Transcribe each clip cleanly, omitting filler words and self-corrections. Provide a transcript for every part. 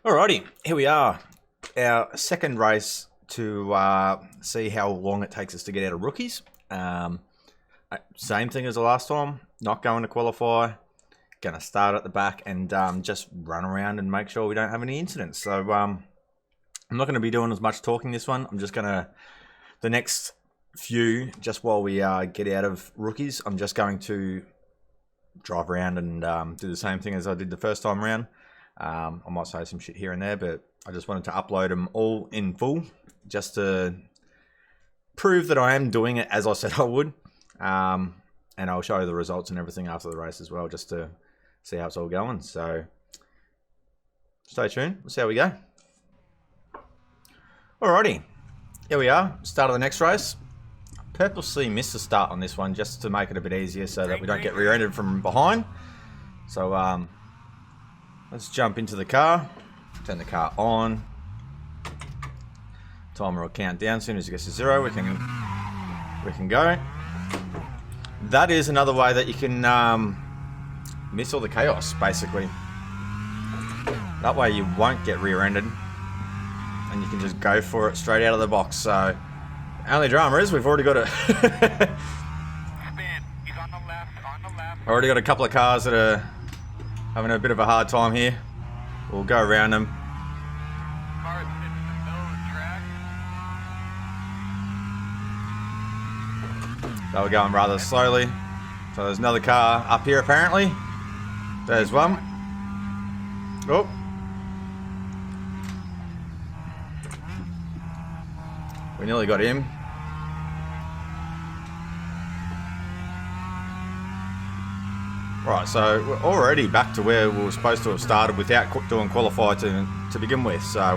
Alrighty, here we are. Our second race to see how long it takes us to get out of rookies. Same thing as the last time. Not going to qualify. Going to start at the back and just run around and make sure we don't have any incidents. So I'm not going to be doing as much talking this one. I'm just going to, the next few, just while we get out of rookies, I'm just going to drive around and do the same thing as I did the first time around. I might say some shit here and there, but I just wanted to upload them all in full just to prove that I am doing it as I said I would. And I'll show you the results and everything after the race as well, just to see how it's all going. So stay tuned. We'll see how we go. Alrighty, here we are. Start of the next race. Purposely missed the start on this one just to make it a bit easier so that we don't get rear-ended from behind. So let's jump into the car, turn the car on. Timer will count down. As soon as it gets to 0, we can go. That is another way that you can miss all the chaos, basically. That way you won't get rear-ended, and you can just go for it straight out of the box. So, only drama is we've already got a already got a couple of cars that are having a bit of a hard time here. We'll go around them. They were going rather slowly. So there's another car up here apparently. There's one. Oh. We nearly got him. Right, so we're already back to where we were supposed to have started without doing qualify to begin with. So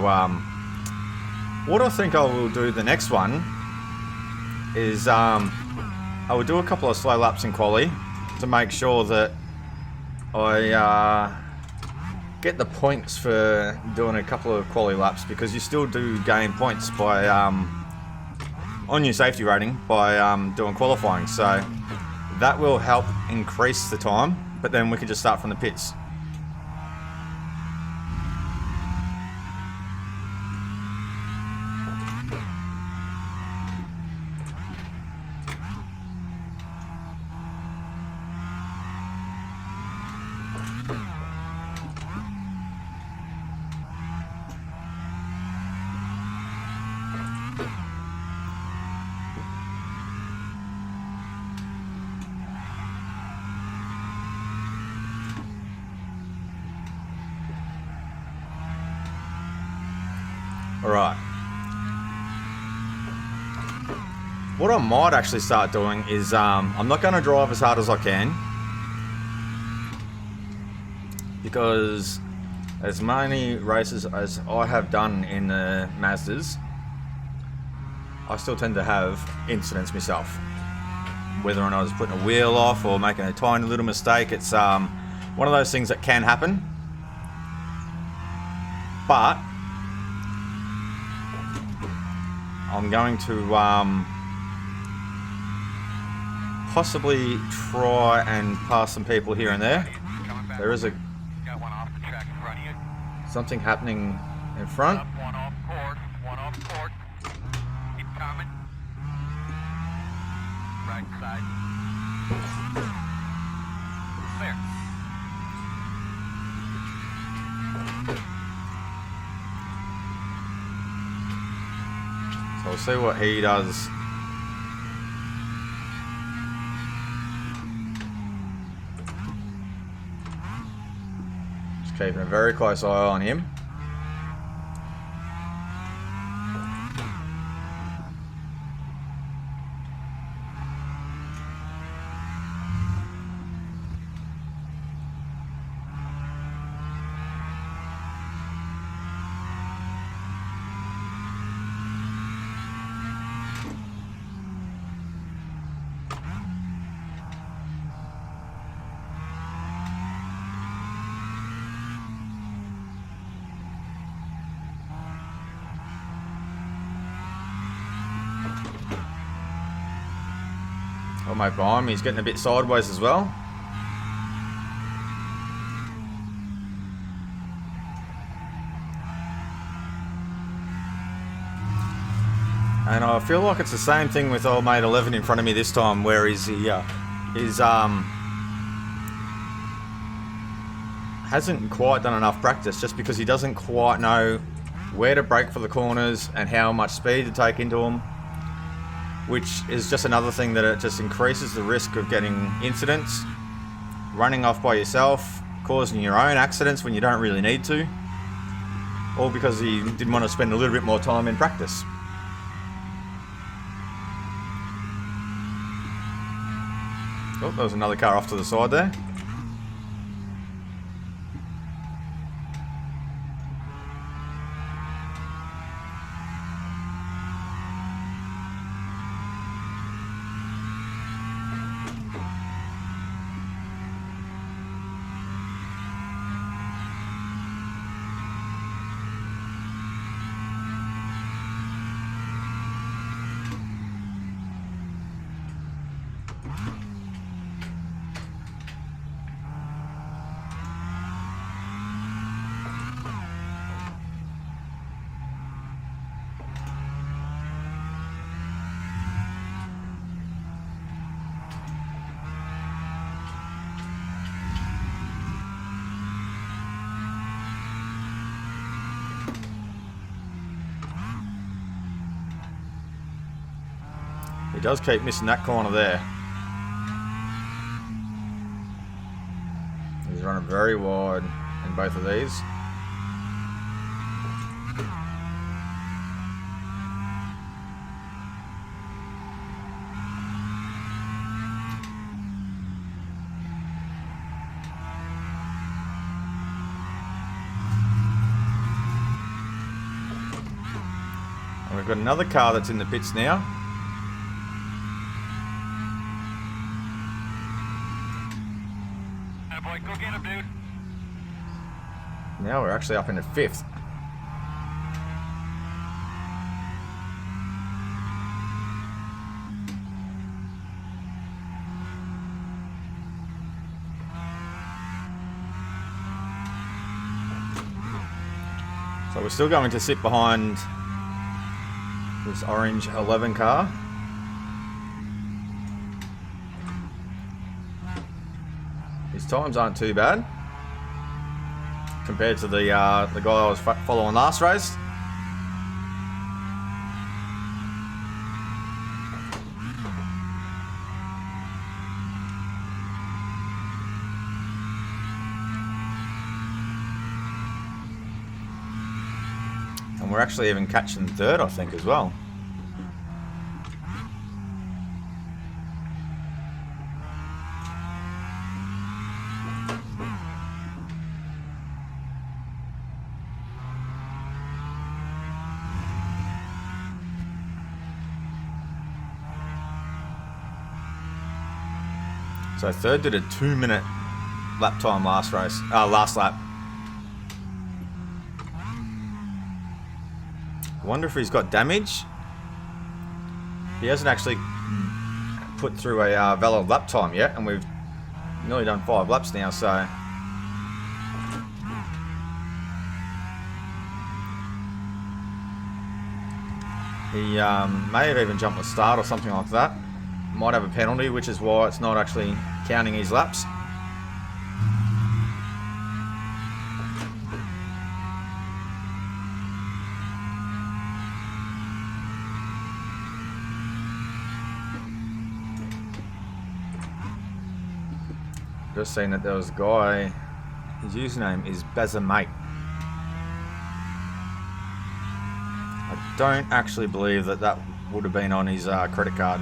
what I think I will do the next one is I will do a couple of slow laps in quali to make sure that I get the points for doing a couple of quali laps, because you still do gain points by on your safety rating by doing qualifying. So that will help increase the time, but then we can just start from the pits. Alright. What I might actually start doing is I'm not going to drive as hard as I can, because as many races as I have done in the Mazdas, I still tend to have incidents myself. Whether or not I was putting a wheel off or making a tiny little mistake, it's one of those things that can happen. But I'm going to possibly try and pass some people here and there. There is something happening in front. One off course. Keep coming. Right side. Clear. So we'll see what he does. Just keeping a very close eye on him. Got mate behind me. He's getting a bit sideways as well. And I feel like it's the same thing with old mate 11 in front of me this time, where hasn't quite done enough practice, just because he doesn't quite know where to brake for the corners and how much speed to take into them, which is just another thing that it just increases the risk of getting incidents, running off by yourself, causing your own accidents when you don't really need to, all because he didn't want to spend a little bit more time in practice. Oh, there was another car off to the side there. He does keep missing that corner there. He's running very wide in both of these. And we've got another car that's in the pits now. Boy, go get him, dude. Now we're actually up into 5th. So we're still going to sit behind this orange 11 car. His times aren't too bad compared to the guy I was following last race. And we're actually even catching 3rd, I think, as well. So 3rd did a 2-minute lap time last lap. Wonder if he's got damage. He hasn't actually put through a valid lap time yet, and we've nearly done 5 laps now, so he may have even jumped the start or something like that. Might have a penalty, which is why it's not actually counting his laps. Just saying that there was a guy, his username is Bazamate. I don't actually believe that that would have been on his credit card.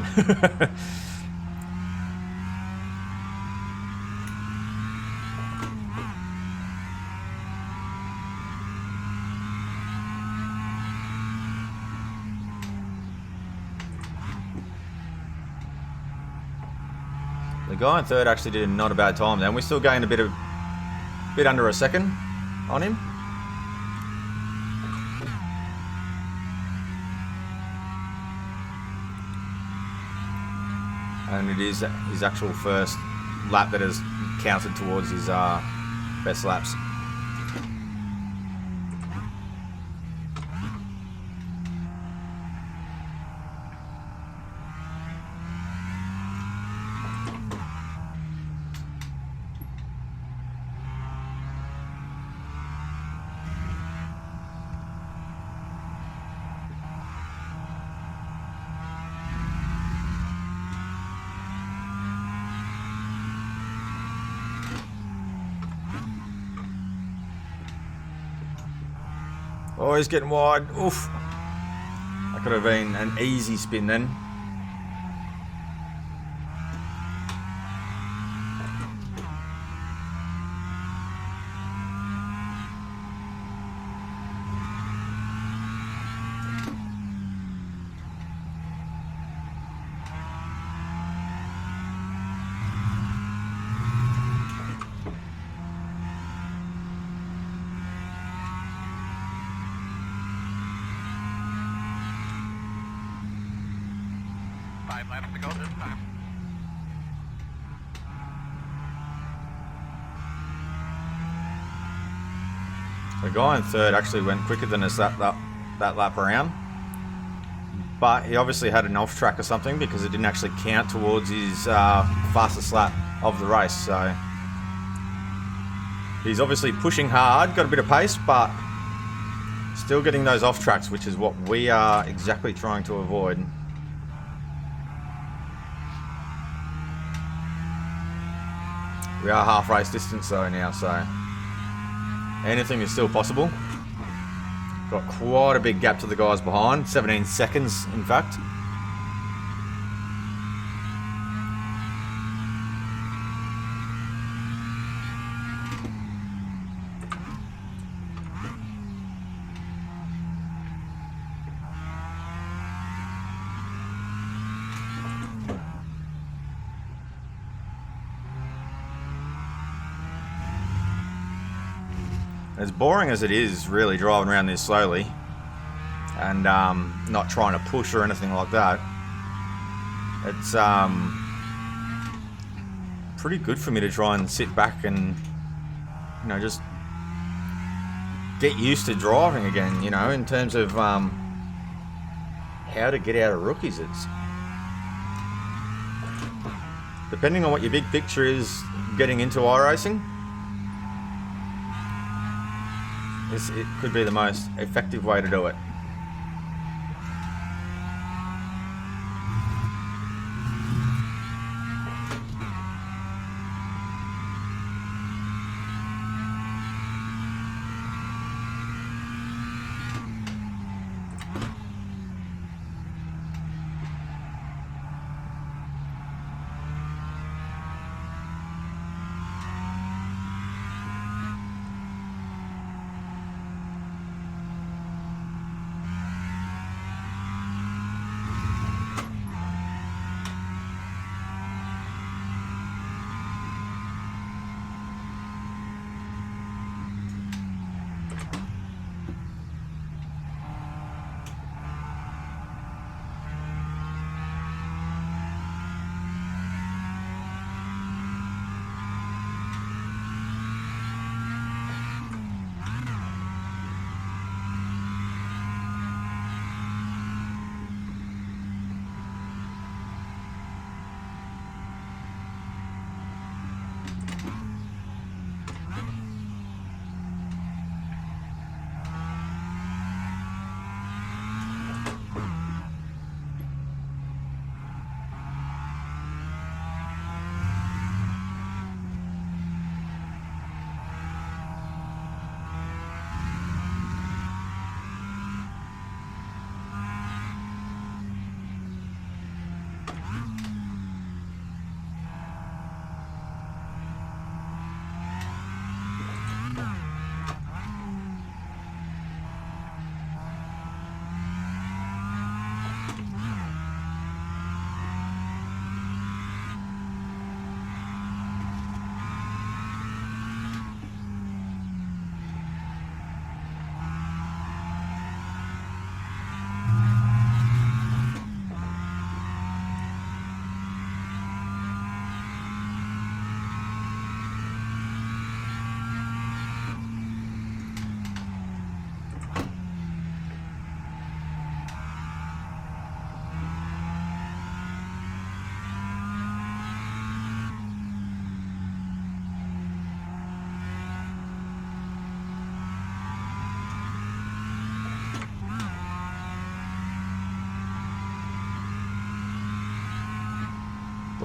The guy in 3rd actually did not a bad time then. We still gained a bit under a second on him. and it is his actual first lap that has counted towards his best laps. Oh, he's getting wide. Oof. That could have been an easy spin then. Five laps to go this time. The guy in third actually went quicker than us that lap around. But he obviously had an off track or something because it didn't actually count towards his fastest lap of the race. So he's obviously pushing hard, got a bit of pace, but still getting those off tracks, which is what we are exactly trying to avoid. We are half race distance though now, so anything is still possible. Got quite a big gap to the guys behind, 17 seconds in fact. As boring as it is really driving around this slowly and not trying to push or anything like that, it's pretty good for me to try and sit back and, you know, just get used to driving again, you know, in terms of how to get out of rookies. It's depending on what your big picture is getting into iRacing, it could be the most effective way to do it.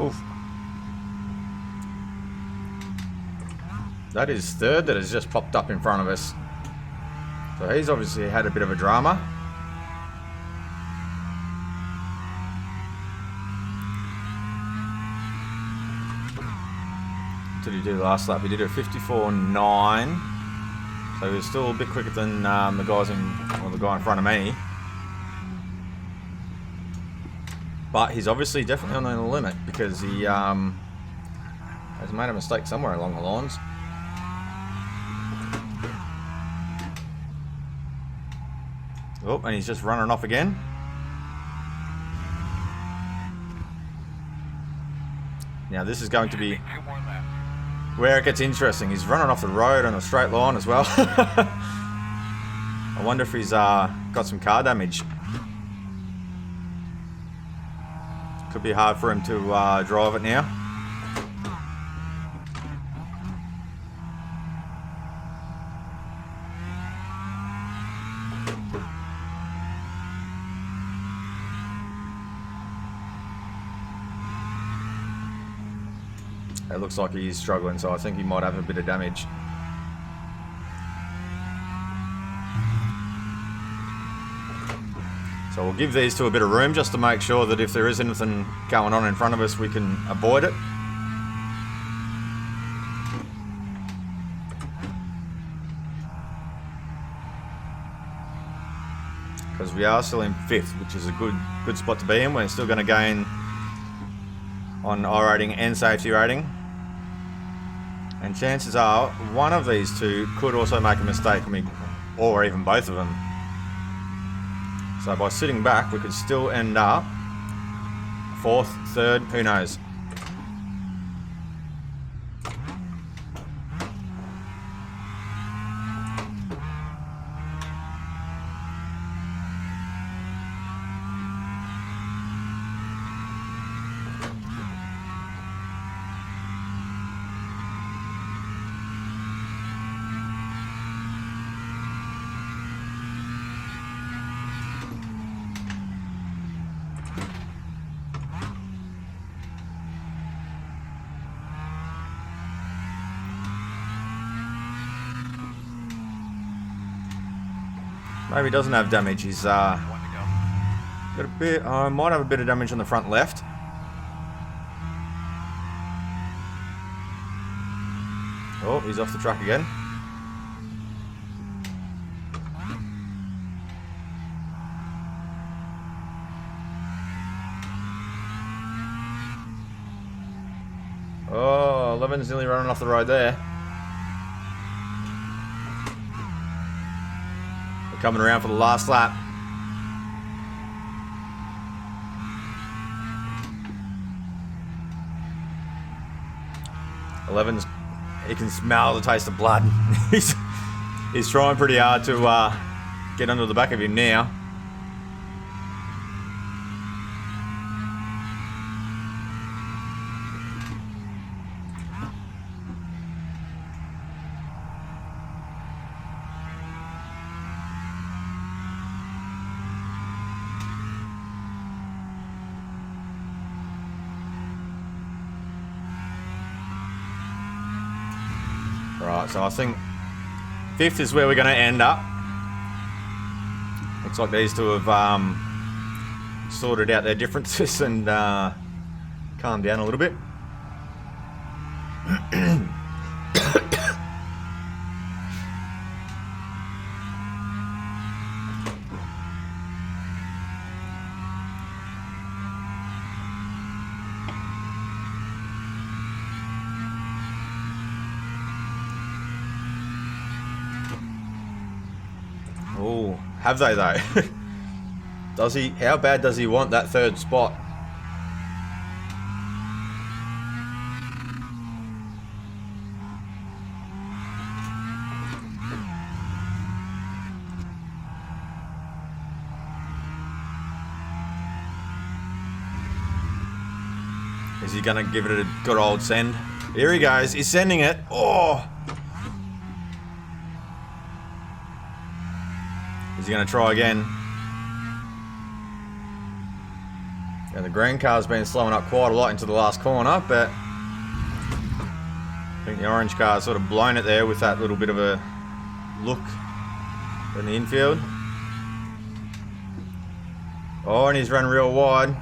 Oof. That is third that has just popped up in front of us. So he's obviously had a bit of a drama. What did he do last lap? He did a 54.9. So he was still a bit quicker than the guy in front of me. But he's obviously definitely on the limit because he has made a mistake somewhere along the lines. Oh, and he's just running off again. Now this is going to be where it gets interesting. He's running off the road on a straight line as well. I wonder if he's got some car damage. Could be hard for him to drive it now. It looks like he is struggling, so I think he might have a bit of damage. So we'll give these two a bit of room just to make sure that if there is anything going on in front of us, we can avoid it. Because we are still in 5th, which is a good spot to be in. We're still going to gain on iRating and safety rating. And chances are one of these two could also make a mistake, or even both of them. So by sitting back, we could still end up 4th, 3rd, who knows. Maybe he doesn't have damage. He's got a bit. Might have a bit of damage on the front left. Oh, he's off the track again. Oh, 11's nearly running off the road there. Coming around for the last lap. Eleven's, he can smell the taste of blood. he's trying pretty hard to get under the back of him now. Right, so I think 5th is where we're going to end up. Looks like these two have sorted out their differences and calmed down a little bit. Oh, have they though? Does he? How bad does he want that 3rd spot? Is he gonna give it a good old send? Here he goes. He's sending it. Oh! Is he going to try again? And the green car's been slowing up quite a lot into the last corner, but I think the orange car's sort of blown it there with that little bit of a look in the infield. Oh, and he's run real wide.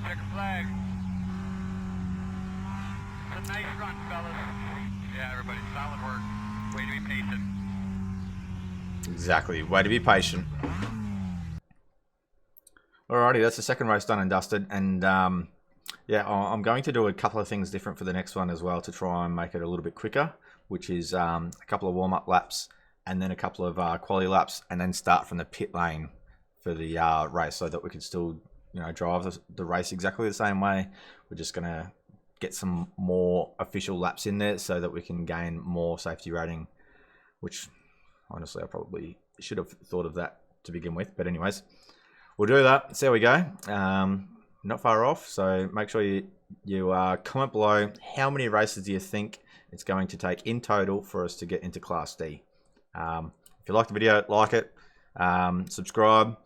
Check a flag. It's a nice run, fellas. Yeah, everybody, solid work. Way to be patient. Exactly. Way to be patient. Alrighty, that's the second race done and dusted. And yeah, I'm going to do a couple of things different for the next one as well to try and make it a little bit quicker, which is a couple of warm-up laps and then a couple of quality laps, and then start from the pit lane for the race so that we can still, you know, drive the race exactly the same way. We're just going to get some more official laps in there so that we can gain more safety rating, which honestly I probably should have thought of that to begin with. But anyways, we'll do that. See how we go. Not far off, so make sure you comment below how many races do you think it's going to take in total for us to get into Class D. If you like the video, like it, subscribe.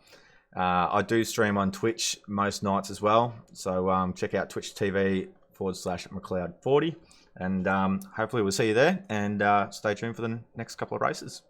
I do stream on Twitch most nights as well, so check out Twitch TV/McLeod40, and hopefully we'll see you there, and stay tuned for the next couple of races.